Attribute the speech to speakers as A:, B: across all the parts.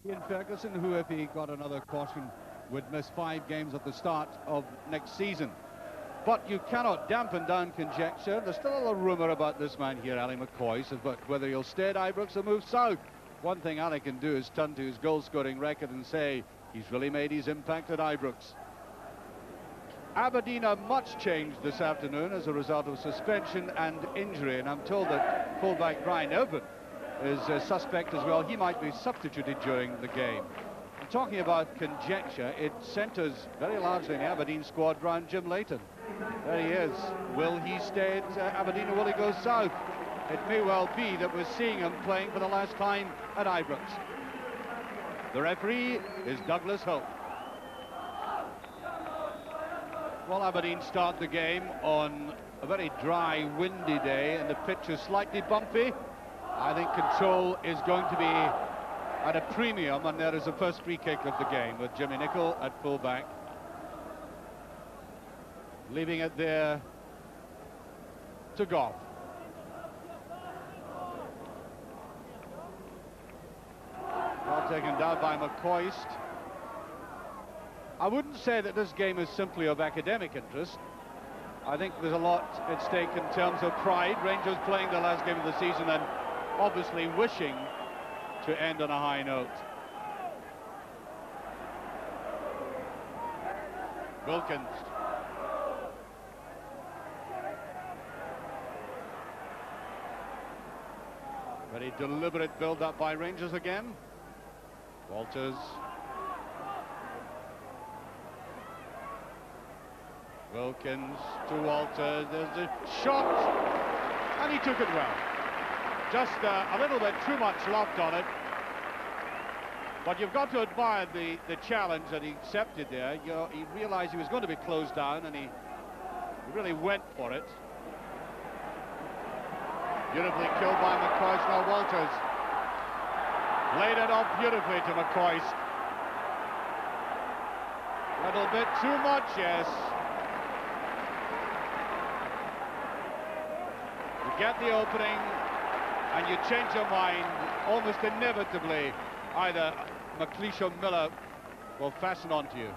A: Ian Ferguson, who, if he got another caution, would miss 5 games at the start of next season. But you cannot dampen down conjecture. There's still a little rumour about this man here, Ali McCoy, about whether he'll stay at Ibrox or move south. One thing Ali can do is turn to his goal-scoring record and say he's really made his impact at Ibrox. Aberdeen are much changed this afternoon as a result of suspension and injury, and I'm told that fullback Brian Irvin is a suspect as well. He might be substituted during the game. And talking about conjecture, it centres very largely in the Aberdeen squad around Jim Leighton. There he is. Will he stay at Aberdeen or will he go south? It may well be that we're seeing him playing for the last time at Ibrox. The referee is Douglas Hope. Well, Aberdeen start the game on a very dry, windy day, and the pitch is slightly bumpy. I think control is going to be at a premium, and there is the first free kick of the game with Jimmy Nicholl at full-back. Leaving it there to Goff. Well taken down by McCoist. I wouldn't say that this game is simply of academic interest. I think there's a lot at stake in terms of pride. Rangers playing the last game of the season and obviously wishing to end on a high note. Wilkins. Very deliberate build-up by Rangers again. Walters. Wilkins to Walters. There's a shot, and he took it well. Just a little bit too much loft on it. But you've got to admire the challenge that he accepted there. You know, he realized he was going to be closed down, and he really went for it. Beautifully killed by McCoist. Now Walters laid it off beautifully to McCoist. A little bit too much, yes. You get the opening and you change your mind almost inevitably. Either McLeish or Miller will fasten onto you.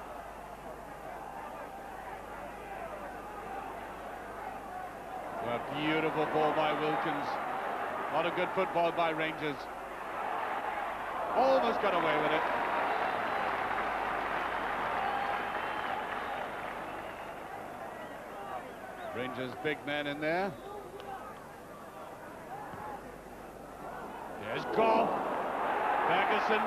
A: A beautiful ball by Wilkins. A lot of good football by Rangers. Almost got away with it. Rangers big man in there. There's Goff. Ferguson.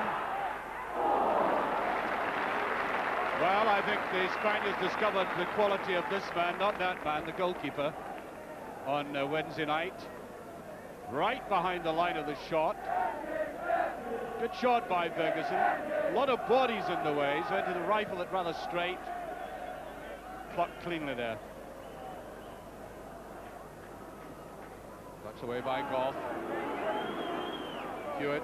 A: Well, I think the Spaniards discovered the quality of this man, not that man, the goalkeeper, on Wednesday night. Right behind the line of the shot. Good shot by Ferguson. A lot of bodies in the way, so into the rifle it rather straight. Plucked cleanly there. Touched away by Goff. Hewitt.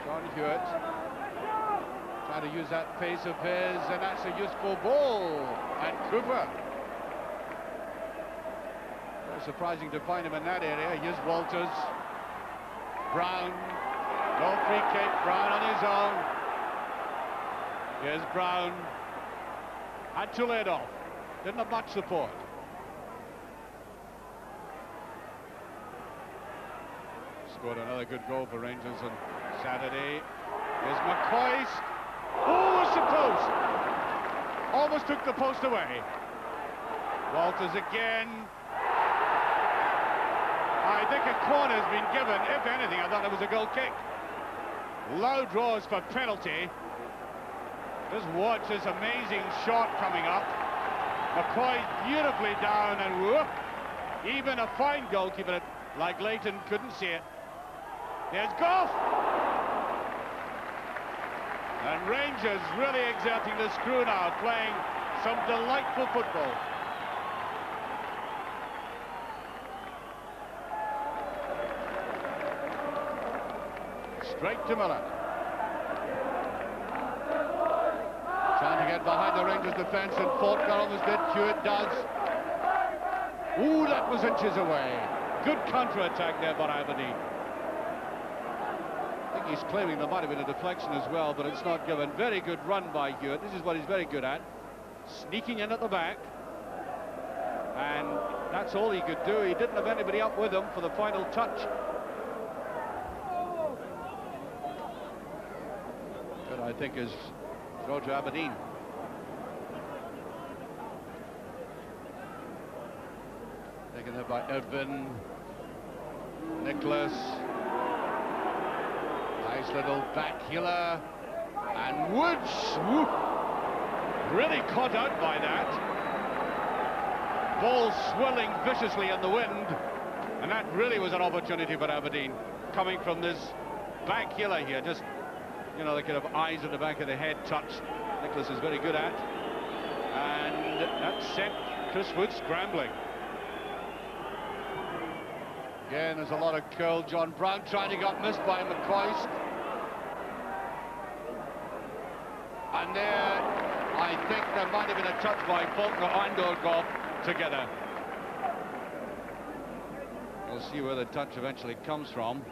A: John Hewitt. Trying to use that pace of his, and that's a useful ball. And Cooper. Very surprising to find him in that area. Here's Walters. Brown. No free kick. Brown on his own. Here's Brown. Had to lay it off. Didn't have much support. Scored another good goal for Rangers on Saturday. Here's McCoist. Oh, it's the post. Almost took the post away. Walters again. I think a corner has been given. If anything, I thought it was a goal kick. Low draws for penalty. Just watch this amazing shot coming up. McCoy beautifully down, and whoop, even a fine goalkeeper like Leighton couldn't see it. There's Goff. And Rangers really exerting the screw now, playing some delightful football. Straight to Miller. Trying to get behind the Rangers defence, and Fort almost did. Hewitt does. Ooh, that was inches away. Good counter-attack there by Aberdeen. he's claiming there might have been a deflection as well, but it's not given. Very good run by Hewitt. This is what he's very good at. Sneaking in at the back. And that's all he could do. He didn't have anybody up with him for the final touch. Good, I think, is throw to Aberdeen. Taken there by Edwin. Nicholas. Nice little back healer. And Woods. Woo, really caught out by that. Ball swirling viciously in the wind. And that really was an opportunity for Aberdeen. Coming from this back healer here. Just, you know, the kind of eyes at the back of the head touch. Nicholas is very good at. And that sent Chris Wood scrambling. Again, there's a lot of curl. John Brown trying to get missed by McCoist. And there, I think there might have been a touch by Faulkner and Orgov together. We'll see where the touch eventually comes from.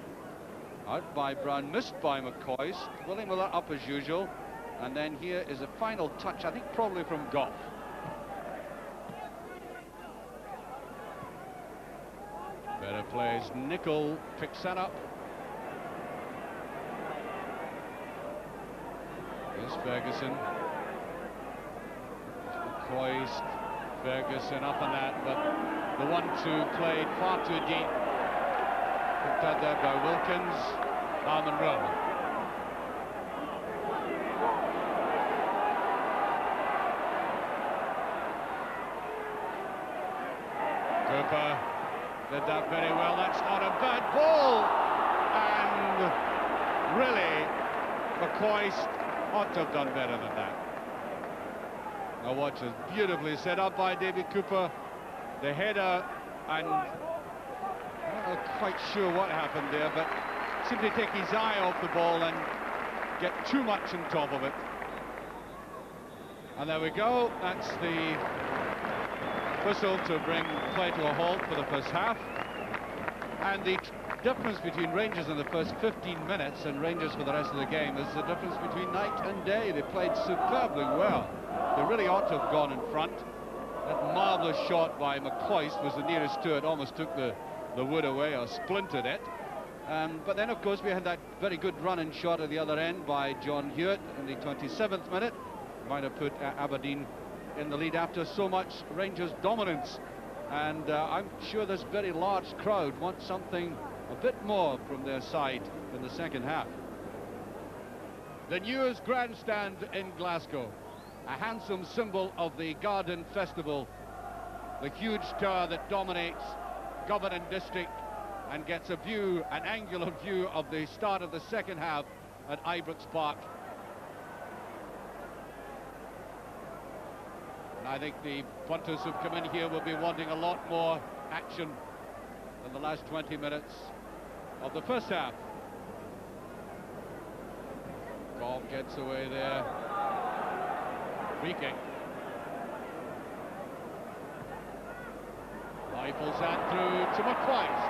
A: Out by Brown, missed by McCoist. William Miller up as usual. And then here is a final touch, I think probably from Goff. Better plays. Nicol picks that up. Here's Ferguson. McCoist. Ferguson up on that, but the 1-2 played far too deep. Picked out there by Wilkins. Armin Rowe. Cooper did that very well. That's not a bad ball. And really, McCoist ought to have done better than that. Now watch it, beautifully set up by David Cooper. The header, and I'm not quite sure what happened there, but simply take his eye off the ball and get too much on top of it. And there we go. That's the whistle to bring play to a halt for the first half. And the difference between Rangers in the first 15 minutes and Rangers for the rest of the game is the difference between night and day. They played superbly well. They really ought to have gone in front. That marvellous shot by McCoist was the nearest to it, almost took the wood away or splintered it. But then, of course, we had that very good run-in shot at the other end by John Hewitt in the 27th minute. Might have put Aberdeen in the lead after so much Rangers dominance. And I'm sure this very large crowd wants something a bit more from their side in the second half. The News Grandstand in Glasgow, a handsome symbol of the Garden Festival, the huge tower that dominates Govan District and gets a view, an angular view of the start of the second half at Ibrox Park. And I think the punters who've come in here will be wanting a lot more action than the last 20 minutes of the first half. Goff gets away there. Free kick. Rifles that through to McCoist.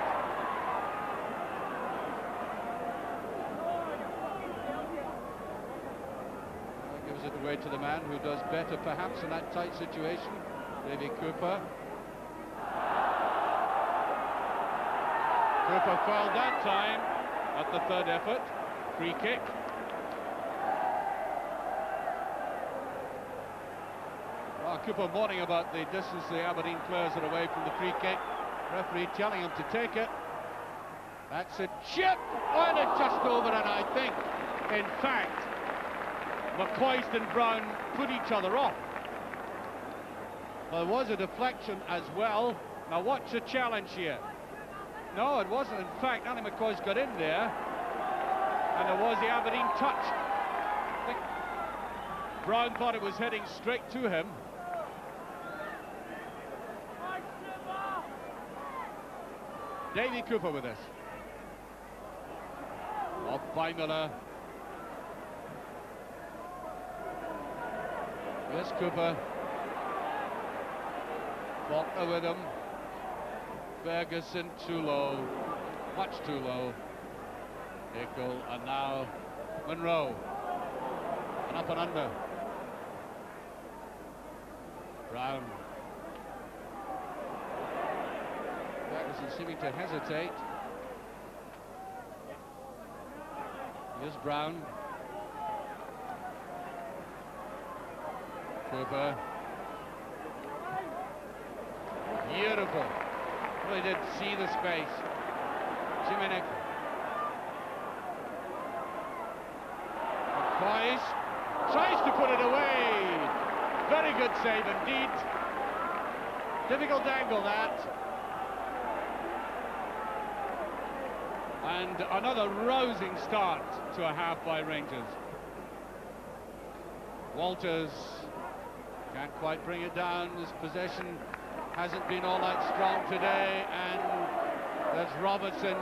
A: Gives it away to the man who does better perhaps in that tight situation, Davy Cooper. Cooper fouled that time at the third effort. Free kick. Cooper mourning about the distance the Aberdeen players are away from the free kick. Referee telling him to take it. That's a chip, and it just over, and I think, in fact, McCoist and Brown put each other off. There was a deflection as well. Now watch the challenge here. No, it wasn't. In fact, Andy McCoist got in there, and there was the Aberdeen touch. I think Brown thought it was heading straight to him. Davy Cooper with us. Off by Miller. Here's Cooper. Faulkner with him. Ferguson too low. Much too low. Dickel, and now Monroe. And up and under. Brown. Ferguson seeming to hesitate. Here's Brown. Cooper. Beautiful. Really did see the space. Jimenez. McCoy tries to put it away. Very good save indeed. Difficult angle that. And another rousing start to a half by Rangers. Walters can't quite bring it down. His possession hasn't been all that strong today, and there's Robertson.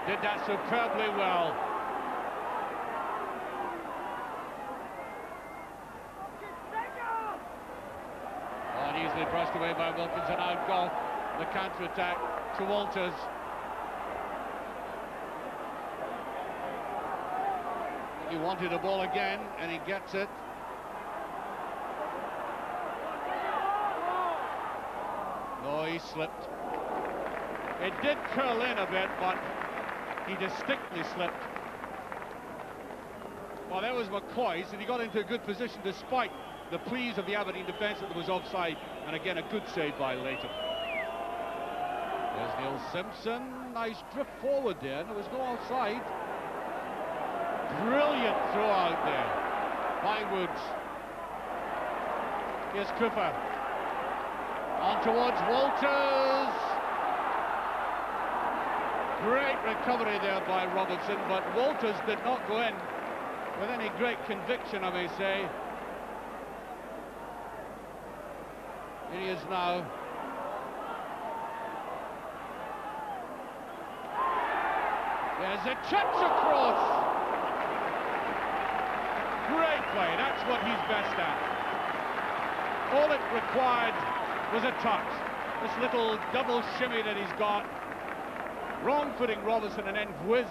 A: Did that superbly well. Oh, and easily brushed away by Wilkinson. Out goal, the counter-attack to Walters. He wanted a ball again, and he gets it. Oh, he slipped. It did curl in a bit, but he distinctly slipped. Well, there was McCoy's, and he got into a good position despite the pleas of the Aberdeen defence that there was offside, and again a good save by Leighton. There's Neil Simpson. Nice drift forward there, and there was no offside. Brilliant throw out there by Woods. Here's Cooper. On towards Walters. Great recovery there by Robertson, but Walters did not go in with any great conviction, I may say. Here he is now. There's a chips across. Great play, that's what he's best at. All it required was a touch. This little double shimmy that he's got. Wrong footing Robertson and then whiz.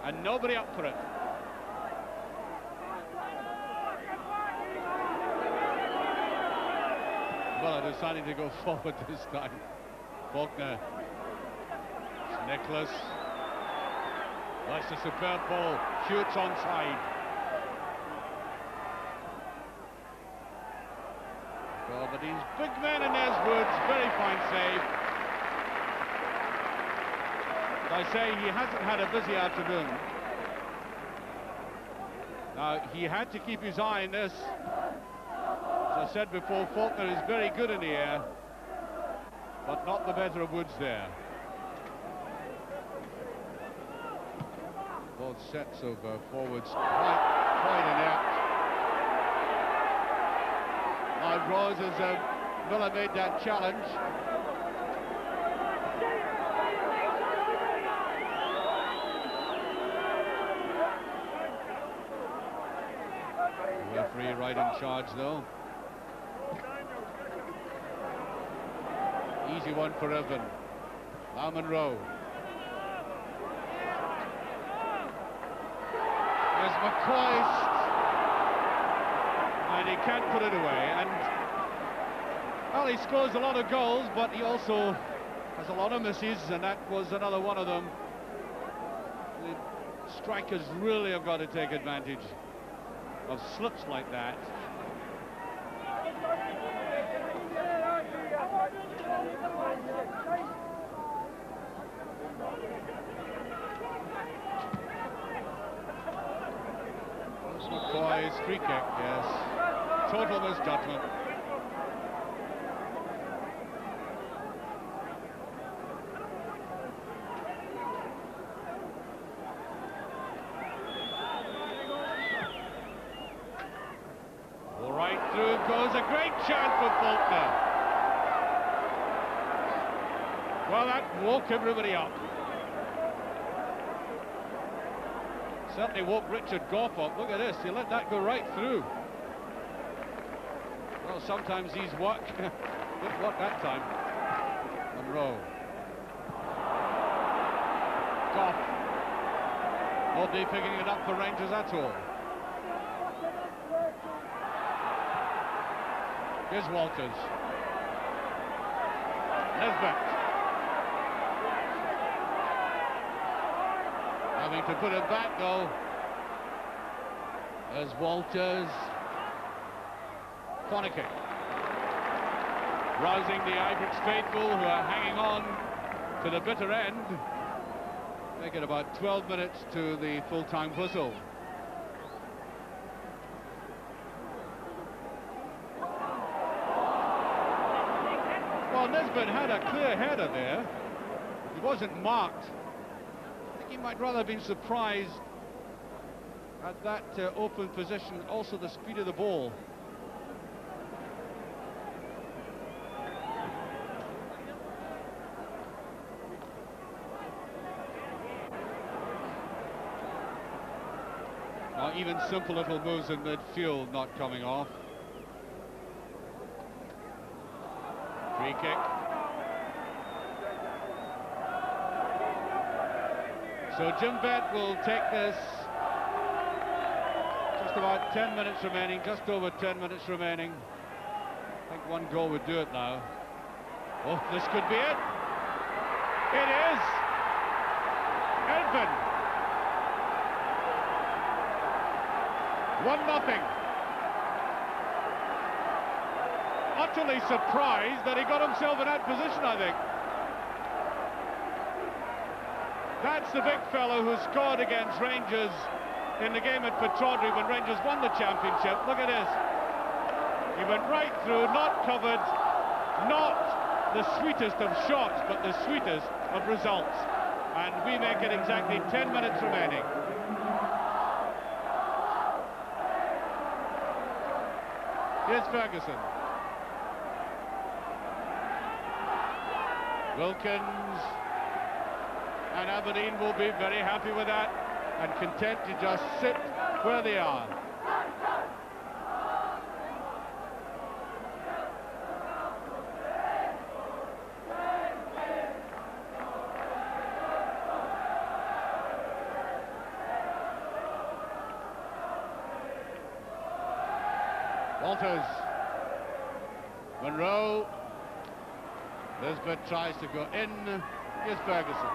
A: And nobody up for it. Well, I decided to go forward this time. Faulkner. Nicholas. That's a superb ball. Shoots onside. Aberdeen's big man, and there's Woods. Very fine save. As I say, he hasn't had a busy afternoon. Now, he had to keep his eye on this. As I said before, Faulkner is very good in the air, but not the better of Woods there. Both sets of forwards quite inept. Now Rose as Miller made that challenge. The referee right in charge though. Easy one for Irvin. Now Monroe. There's McCoy. And he can't put it away, and well, he scores a lot of goals, but he also has a lot of misses, and that was another one of them. The strikers really have got to take advantage of slips like that. McCoy's free kick, yes. Total misjudgment. Well, right through goes a great chance for Faulkner. Well, that woke everybody up. Certainly woke Richard Gough up. Look at this, he let that go right through. Well, sometimes these work. Didn't work that time. Monroe. Gough. Hardly picking it up for Rangers at all. Here's Walters. Nesbitt. Having to put it back though. There's Walters. Corner kick. Rousing the Ibrox faithful who are hanging on to the bitter end. Make it about 12 minutes to the full-time whistle. Well, Nesbitt had a clear header there. He wasn't marked. I think he might rather have been surprised at that open position, also the speed of the ball. Even simple little moves in midfield not coming off. Free kick. So Jim Bett will take this. Just about 10 minutes remaining, just over 10 minutes remaining. I think one goal would do it now. Oh, this could be it. It is. Edvin. 1-0. Utterly surprised that he got himself in that position, I think. That's the big fellow who scored against Rangers in the game at Pittodrie when Rangers won the championship. Look at this. He went right through, not covered, not the sweetest of shots, but the sweetest of results. And we make it exactly 10 minutes remaining. Here's Ferguson. Wilkins, and Aberdeen will be very happy with that and content to just sit where they are. Walters, Monroe, Nesbitt tries to go in, here's Ferguson.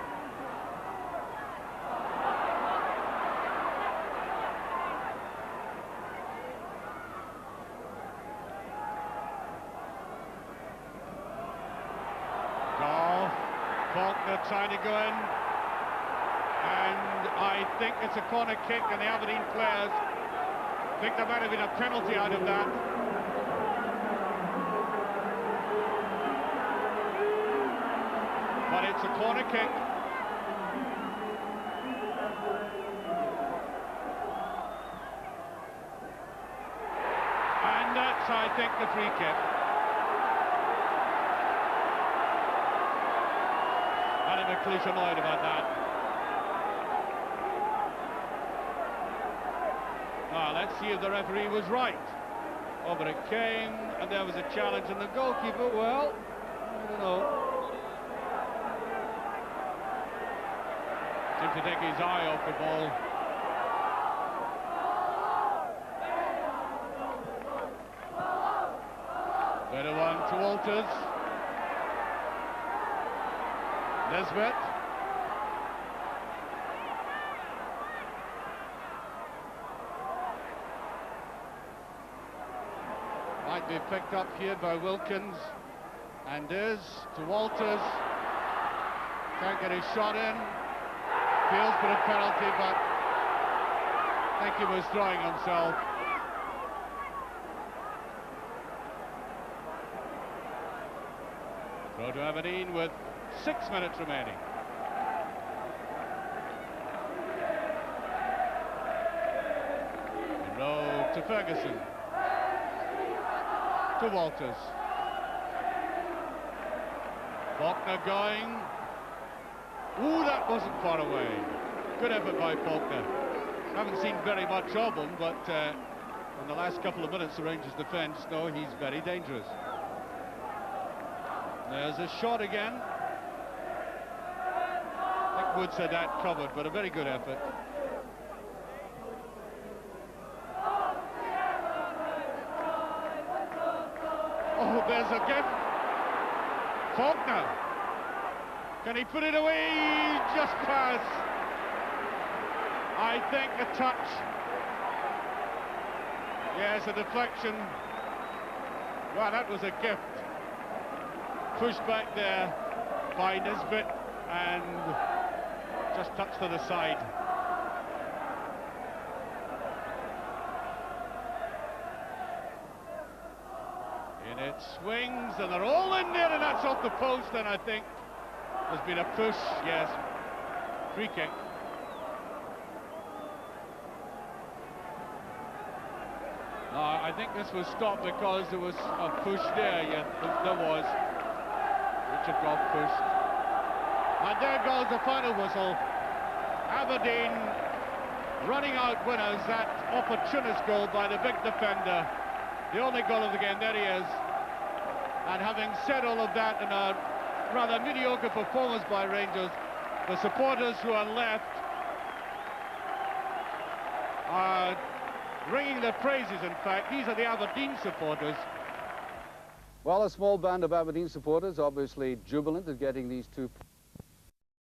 A: Goal, Faulkner trying to go in, and I think it's a corner kick, and the Aberdeen players I think there might have been a penalty out of that. But it's a corner kick. And that's, I think, the free kick. Adam McLeish annoyed about that. Let's see if the referee was right. Over it came, and there was a challenge, and the goalkeeper, well, I don't know. Seemed to take his eye off the ball. Better one to Walters. Nesbitt. Might be picked up here by Wilkins, and is to Walters. Can't get his shot in. Feels for a penalty, but I think he was throwing himself. Throw to Aberdeen with 6 minutes remaining. Monroe to Ferguson. To Walters. Faulkner going. Ooh, that wasn't far away. Good effort by Faulkner. Haven't seen very much of him, but in the last couple of minutes, the Rangers defence, no, he's very dangerous. There's a shot again. I think Woods had that covered, but a very good effort. there's a gift. Faulkner. Can he put it away? Just pass. I think a touch. Yes, a deflection. Well, that was a gift. Pushed back there by Nisbet and just touched to the side. In it swings, and they're all in there, and that's off the post, and I think there's been a push, yes. Free kick. No, I think this was stopped because there was a push there, yeah, there was. Richard Goff pushed. And there goes the final whistle. Aberdeen running out winners, that opportunist goal by the big defender. The only goal of the game, there he is. And having said all of that in a rather mediocre performance by Rangers, the supporters who are left are ringing their praises, in fact. These are the Aberdeen supporters. Well, a small band of Aberdeen supporters obviously jubilant at getting these two